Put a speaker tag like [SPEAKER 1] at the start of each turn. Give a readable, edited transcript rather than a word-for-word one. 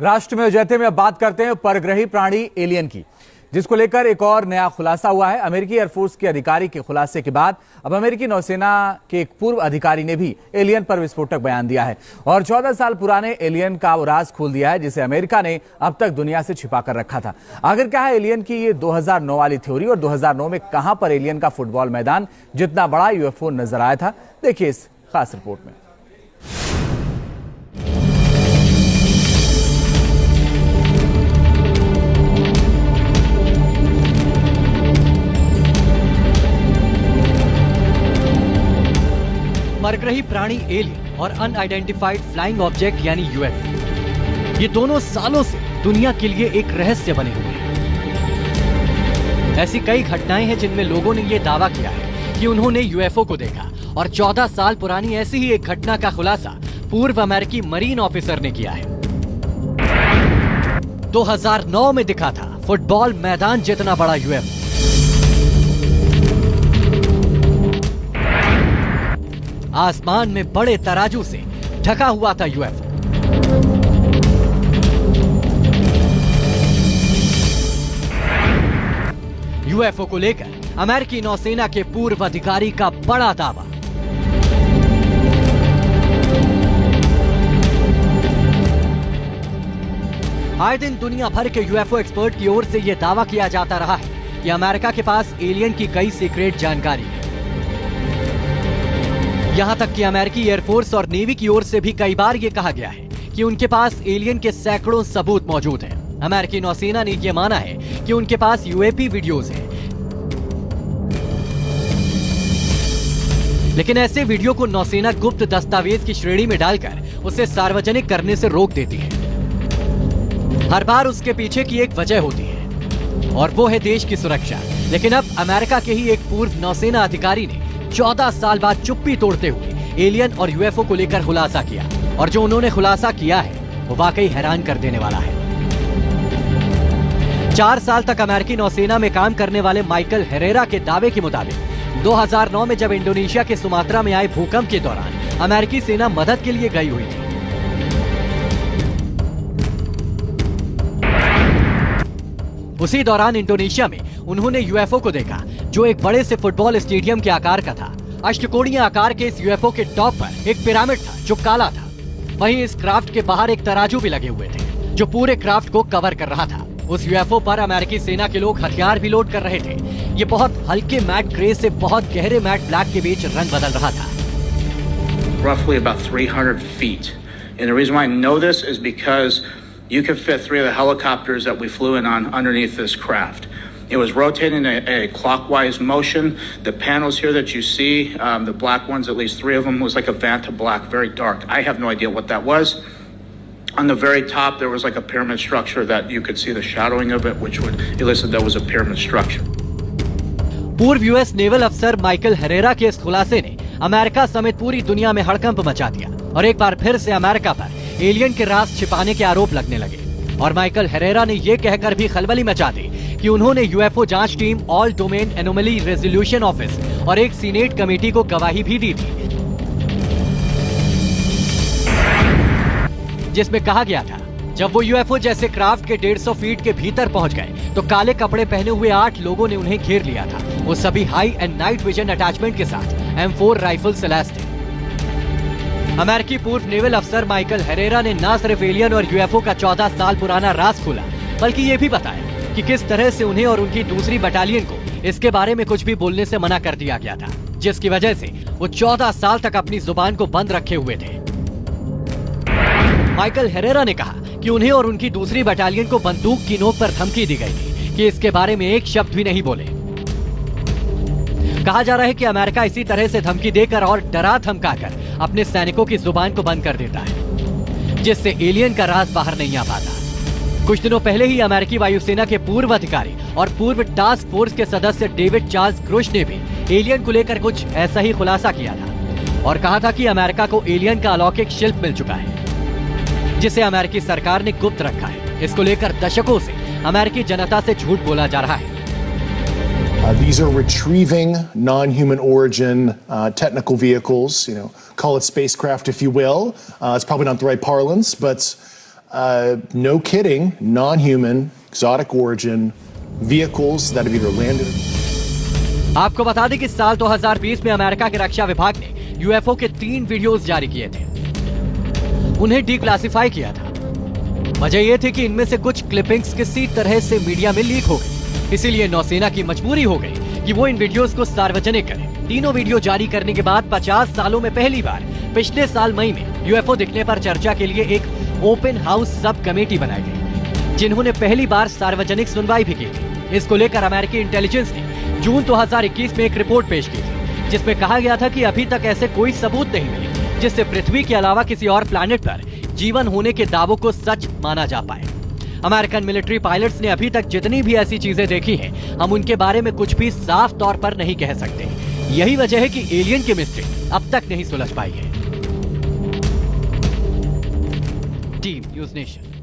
[SPEAKER 1] राष्ट्र में जयते में अब बात करते हैं परग्रही प्राणी एलियन की, जिसको लेकर एक और नया खुलासा हुआ है। अमेरिकी एयरफोर्स के अधिकारी के खुलासे के बाद अब अमेरिकी नौसेना के एक पूर्व अधिकारी ने भी एलियन पर विस्फोटक बयान दिया है और 14 साल पुराने एलियन का वो राज खोल दिया है जिसे अमेरिका ने अब तक दुनिया से छिपा कर रखा था। आखिर क्या है एलियन की ये 2009 वाली थ्योरी और 2009 में कहां पर एलियन का फुटबॉल मैदान जितना बड़ा यूएफओ नजर आया था, देखिए इस खास रिपोर्ट में।
[SPEAKER 2] परग्रही प्राणी एलियन और अनआइडेंटिफाइड फ्लाइंग ऑब्जेक्ट यानी यूएफओ, ये दोनों सालों से दुनिया के लिए एक रहस्य बने हुए हैं। ऐसी कई घटनाएं हैं जिनमें लोगों ने ये दावा किया है कि उन्होंने यूएफओ को देखा और 14 साल पुरानी ऐसी ही एक घटना का खुलासा पूर्व अमेरिकी मरीन ऑफिसर ने किया है। 2009 में दिखा था फुटबॉल मैदान जितना बड़ा यूएफओ। आसमान में बड़े तराजू से ढका हुआ था यूएफओ। यूएफओ को लेकर अमेरिकी नौसेना के पूर्व अधिकारी का बड़ा दावा। आए दिन दुनिया भर के यूएफओ एक्सपर्ट की ओर से यह दावा किया जाता रहा है कि अमेरिका के पास एलियन की कई सीक्रेट जानकारी है। यहां तक कि अमेरिकी एयरफोर्स और नेवी की ओर से भी कई बार यह कहा गया है कि उनके पास एलियन के सैकड़ों सबूत मौजूद हैं। अमेरिकी नौसेना ने यह माना है कि उनके पास यूएपी वीडियोस हैं, लेकिन ऐसे वीडियो को नौसेना गुप्त दस्तावेज की श्रेणी में डालकर उसे सार्वजनिक करने से रोक देती है। हर बार उसके पीछे की एक वजह होती है और वो है देश की सुरक्षा। लेकिन अब अमेरिका के ही एक पूर्व नौसेना अधिकारी ने 14 साल बाद चुप्पी तोड़ते हुए एलियन और यूएफओ को लेकर खुलासा किया, और जो उन्होंने खुलासा किया है वो वाकई हैरान कर देने वाला है। 4 साल तक अमेरिकी नौसेना में काम करने वाले माइकल हेरेरा के दावे के मुताबिक 2009 में जब इंडोनेशिया के सुमात्रा में आए भूकंप के दौरान अमेरिकी सेना मदद के लिए गई हुई थी। उसी दौरान इंडोनेशिया में उन्होंने यूएफओ को देखा जो एक बड़े से फुटबॉल स्टेडियम के आकार का था। अष्टकोणीय आकार के इस यूएफओ के टॉप पर एक पिरामिड था जो काला था। वहीं इस क्राफ्ट के बाहर एक तराजू भी लगे हुए थे जो पूरे क्राफ्ट को कवर कर रहा था। उस यूएफओ पर अमेरिकी सेना के लोग हथियार भी लोड कर रहे थे। ये बहुत हल्के मैट ग्रे से बहुत गहरे मैट ब्लैक के बीच रंग बदल रहा था।
[SPEAKER 3] Roughly about 300 feet. And the reason why I know this is because you could fit 3 of the helicopters that we flew in on underneath this craft. It was rotating a clockwise motion. The panels here that you see, the black ones, at least 3 of them, was like a Vanta black, very dark. I have no idea what that was. On the very top, there was like a pyramid structure that you could see the shadowing of it, which would elicit that was a pyramid structure.
[SPEAKER 2] पूर्व US naval अफसर Michael Herrera के इस खुलासे ने America समेत पूरी दुनिया में हड़कंप मचा दिया और एक बार फिर से अमेरिका पर एलियन के राज छिपाने के आरोप लगने लगे। और माइकल हेरेरा ने यह कहकर भी खलबली मचा दी कि उन्होंने यूएफओ जांच team, all domain anomaly resolution office और एक सीनेट कमेटी को गवाही भी दी थी, जिसमें कहा गया था जब वो यूएफओ जैसे क्राफ्ट के 150 फीट के भीतर पहुंच गए तो काले कपड़े पहने हुए 8 लोगों ने उन्हें घेर लिया था। वो सभी high and night vision attachment के साथ M4 राइफल से लैस थे। अमेरिकी पूर्व नेवल अफसर माइकल हेरेरा ने न सिर्फ एलियन और यूएफओ का 14 साल पुराना राज खोला, बल्कि ये भी बताया कि किस तरह से उन्हें और उनकी दूसरी बटालियन को इसके बारे में कुछ भी बोलने से मना कर दिया गया था, जिसकी वजह से वो 14 साल तक अपनी जुबान को बंद रखे हुए थे। माइकल हेरेरा ने कहा कि उन्हें और उनकी दूसरी बटालियन को बंदूक की नोक पर धमकी दी गई थी कि इसके बारे में एक शब्द भी नहीं बोले। कहा जा रहा है कि अमेरिका इसी तरह से धमकी देकर और डरा धमकाकर अपने सैनिकों की जुबान को बंद कर देता है, जिससे एलियन का राज बाहर नहीं आ पाता। कुछ दिनों पहले ही अमेरिकी वायुसेना के पूर्व अधिकारी और पूर्व टास्क फोर्स के सदस्य डेविड चार्ल्स क्रुश ने भी एलियन को लेकर कुछ ऐसा ही खुलासा किया था और कहा था कि अमेरिका को एलियन का अलौकिक शिल्प मिल चुका है जिसे अमेरिकी सरकार ने गुप्त रखा है। इसको लेकर दशकों से अमेरिकी जनता से झूठ बोला जा रहा है।
[SPEAKER 4] These are retrieving non-human origin technical vehicles, call it spacecraft if you will. It's probably not the right parlance, but no kidding, non-human, exotic origin vehicles that have either landed.
[SPEAKER 2] आपको बता दें कि साल 2020 में अमेरिका के रक्षा विभाग ने UFO के 3 वीडियोस जारी किए थे, उन्हें डिक्लासिफाई किया था। वजह यह थी कि इनमें से कुछ क्लिपिंग्स किसी तरह से मीडिया में लीक हो गई, इसीलिए नौसेना की मजबूरी हो गई कि वो इन वीडियोस को सार्वजनिक करे। तीनों वीडियो जारी करने के बाद 50 सालों में पहली बार पिछले साल मई में यूएफओ दिखने पर चर्चा के लिए एक ओपन हाउस सब कमेटी बनाई गई, जिन्होंने पहली बार सार्वजनिक सुनवाई भी की थी। इसको लेकर अमेरिकी इंटेलिजेंस ने जून 2021 में एक रिपोर्ट पेश की थी, जिसमें कहा गया था कि अभी तक ऐसे कोई सबूत नहीं मिले जिससे पृथ्वी के अलावा किसी और प्लैनेट पर जीवन होने के दावों को सच माना जा पाए। अमेरिकन मिलिट्री पायलट्स ने अभी तक जितनी भी ऐसी चीजें देखी हैं, हम उनके बारे में कुछ भी साफ तौर पर नहीं कह सकते। यही वजह है कि एलियन की मिस्ट्री अब तक नहीं सुलझ पाई है। Team news nation.